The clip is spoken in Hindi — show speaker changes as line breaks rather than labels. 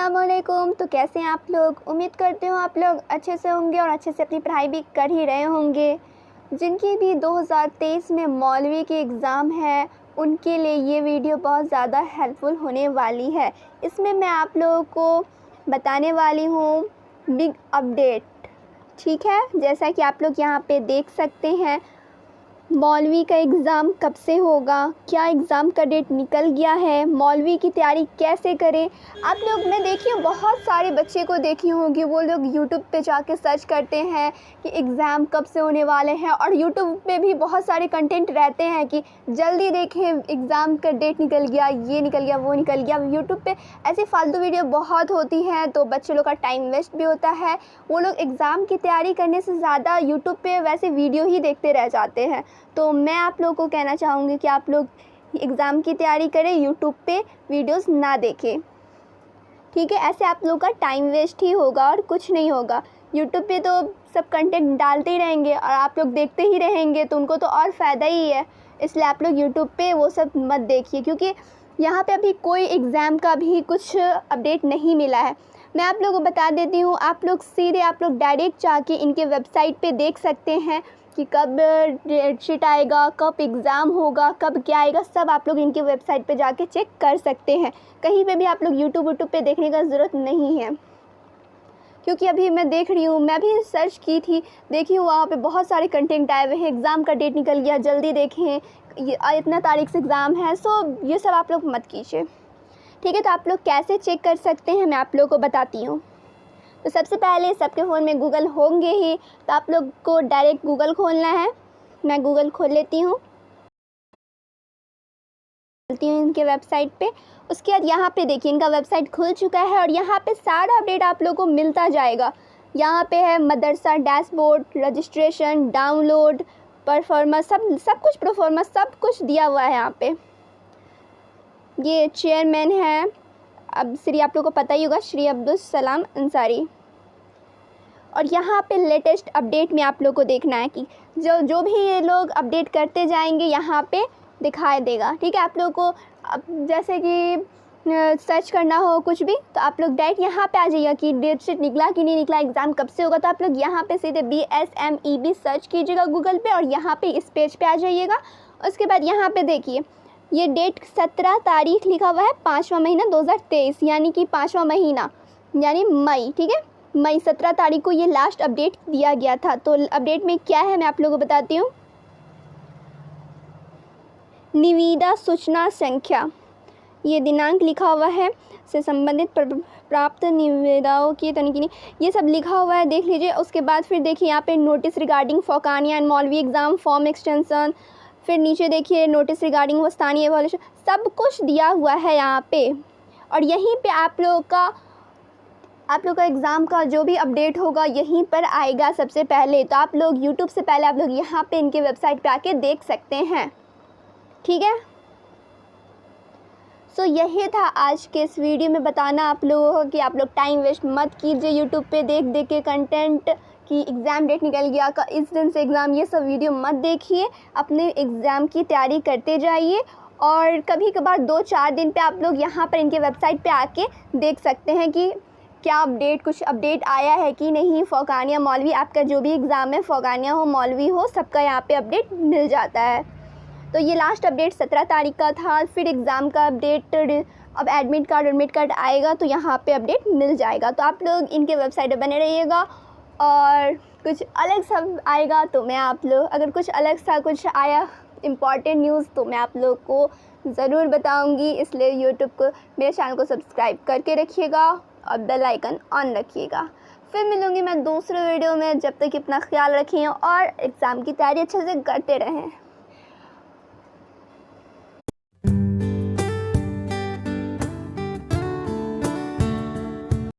अस्सलाम वालेकुम। तो कैसे हैं आप लोग? उम्मीद करती हूँ आप लोग अच्छे से होंगे और अच्छे से अपनी पढ़ाई भी कर ही रहे होंगे। जिनकी भी 2023 में मौलवी की एग्ज़ाम है उनके लिए ये वीडियो बहुत ज़्यादा हेल्पफुल होने वाली है। इसमें मैं आप लोगों को बताने वाली हूँ बिग अपडेट, ठीक है। जैसा कि आप लोग यहाँ पे देख सकते हैं, मौलवी का एग्ज़ाम कब से होगा, क्या एग्ज़ाम का डेट निकल गया है, मौलवी की तैयारी कैसे करें। आप लोग, मैं देखी हूँ बहुत सारे बच्चे को देखी होंगी, वो लोग यूट्यूब पे जाके सर्च करते हैं कि एग्ज़ाम कब से होने वाले हैं, और यूट्यूब पे भी बहुत सारे कंटेंट रहते हैं कि जल्दी देखें एग्ज़ाम का डेट निकल गया, ये निकल गया, वो निकल गया। यूट्यूब पे ऐसी फालतू वीडियो बहुत होती हैं, तो बच्चे लोग का टाइम वेस्ट भी होता है। वो लोग एग्ज़ाम की तैयारी करने से ज़्यादा यूट्यूब पे वैसे वीडियो ही देखते रह जाते हैं। तो मैं आप लोगों को कहना चाहूँगी कि आप लोग एग्ज़ाम की तैयारी करें, यूट्यूब पे वीडियोस ना देखें, ठीक है। ऐसे आप लोगों का टाइम वेस्ट ही होगा और कुछ नहीं होगा। यूट्यूब पे तो सब कंटेंट डालते ही रहेंगे और आप लोग देखते ही रहेंगे, तो उनको तो और फ़ायदा ही है। इसलिए आप लोग यूट्यूब पे वो सब मत देखिए, क्योंकि यहाँ पे अभी कोई एग्ज़ाम का भी कुछ अपडेट नहीं मिला है। मैं आप लोगों को बता देती हूँ, आप लोग डायरेक्ट जाके इनके वेबसाइट पे देख सकते हैं कि कब डेट शीट आएगा, कब एग्ज़ाम होगा, कब क्या आएगा, सब आप लोग इनकी वेबसाइट पे जाके चेक कर सकते हैं। कहीं पे भी आप लोग यूट्यूब पे देखने का ज़रूरत नहीं है, क्योंकि अभी मैं देख रही हूँ, मैं भी सर्च की थी, देखी हूँ वहाँ पे बहुत सारे कंटेंट आए हुए हैं, एग्ज़ाम का डेट निकल गया, जल्दी देखें, इतना तारीख से एग्ज़ाम है। सो ये सब आप लोग मत कीजिए, ठीक है। तो आप लोग कैसे चेक कर सकते हैं मैं आप लोगों को बताती हूँ। तो सबसे पहले सबके फ़ोन में गूगल होंगे ही, तो आप लोग को डायरेक्ट गूगल खोलना है। मैं गूगल खोल लेती हूँ, इनके वेबसाइट पे। उसके बाद यहाँ पे देखिए इनका वेबसाइट खुल चुका है और यहाँ पे सारा अपडेट आप लोगों को मिलता जाएगा। यहाँ पे है मदरसा डैशबोर्ड, रजिस्ट्रेशन, डाउनलोड, परफॉर्मेंस, सब कुछ परफॉर्मेंस सब कुछ दिया हुआ है यहाँ पे। ये चेयरमैन है, अब श्री, आप लोगों को पता ही होगा, श्री अब्दुल सलाम अंसारी। और यहाँ पे लेटेस्ट अपडेट में आप लोग को देखना है कि जो भी ये लोग अपडेट करते जाएंगे यहाँ पे दिखाई देगा, ठीक है। आप लोग को अब जैसे कि सर्च करना हो कुछ भी, तो आप लोग डायरेक्ट यहाँ पे आ जाइएगा कि डेट शीट निकला कि नहीं निकला, एग्ज़ाम कब से होगा। तो आप लोग यहाँ पे सीधे BSMEB सर्च कीजिएगा गूगल पे और यहाँ पे इस पेज पे आ जाइएगा। उसके बाद यहाँ पे देखिए ये डेट 17 तारीख लिखा हुआ है, 5वां महीना 2023, यानी कि 5वां महीना यानी मई, ठीक है। मई 17 तारीख को ये लास्ट अपडेट दिया गया था। तो अपडेट में क्या है मैं आप लोगों को बताती हूँ। निविदा सूचना संख्या, ये दिनांक लिखा हुआ है, से संबंधित प्राप्त निविदाओं की तनिकी, ये सब लिखा हुआ है, देख लीजिए। उसके बाद फिर देखिए यहाँ पे नोटिस रिगार्डिंग फौकानिया एंड मौलवी एग्ज़ाम फॉर्म एक्सटेंसन, फिर नीचे देखिए नोटिस रिगार्डिंग वस्तानी एवोल्यूशन, सब कुछ दिया हुआ है यहाँ पे। और यहीं पे आप लोग का एग्ज़ाम का जो भी अपडेट होगा यहीं पर आएगा सबसे पहले। तो आप लोग यूट्यूब से पहले आप लोग यहाँ पे इनके वेबसाइट पे आके देख सकते हैं, ठीक है। सो यही था आज के इस वीडियो में बताना आप लोगों को कि आप लोग टाइम वेस्ट मत कीजिए यूट्यूब पे देख देख के कंटेंट कि एग्ज़ाम डेट निकल गया का, इस दिन से एग्ज़ाम, ये सब वीडियो मत देखिए। अपने एग्ज़ाम की तैयारी करते जाइए और कभी कभार 2-4 दिन पे आप लोग यहाँ पर इनके वेबसाइट पे आके देख सकते हैं कि क्या कुछ अपडेट आया है कि नहीं। फौकानिया मौलवी, आपका जो भी एग्ज़ाम है, फौकानिया हो मौलवी हो, सबका यहाँ पे अपडेट मिल जाता है। तो ये लास्ट अपडेट 17 तारीख का था। फिर एग्ज़ाम का अपडेट, अब एडमिट कार्ड आएगा तो यहाँ पे अपडेट मिल जाएगा। तो आप लोग इनके वेबसाइट पर बने रहिएगा और कुछ अलग सब आएगा तो मैं आप लोग, अगर कुछ अलग सा कुछ आया इम्पॉर्टेंट न्यूज़ तो मैं आप लोग को ज़रूर बताऊँगी। इसलिए यूट्यूब को, मेरे चैनल को सब्सक्राइब करके रखिएगा और बेल आइकन ऑन रखिएगा। फिर मिलूँगी मैं दूसरे वीडियो में, जब तक अपना ख्याल रखिए और एग्ज़ाम की तैयारी अच्छे से करते रहें।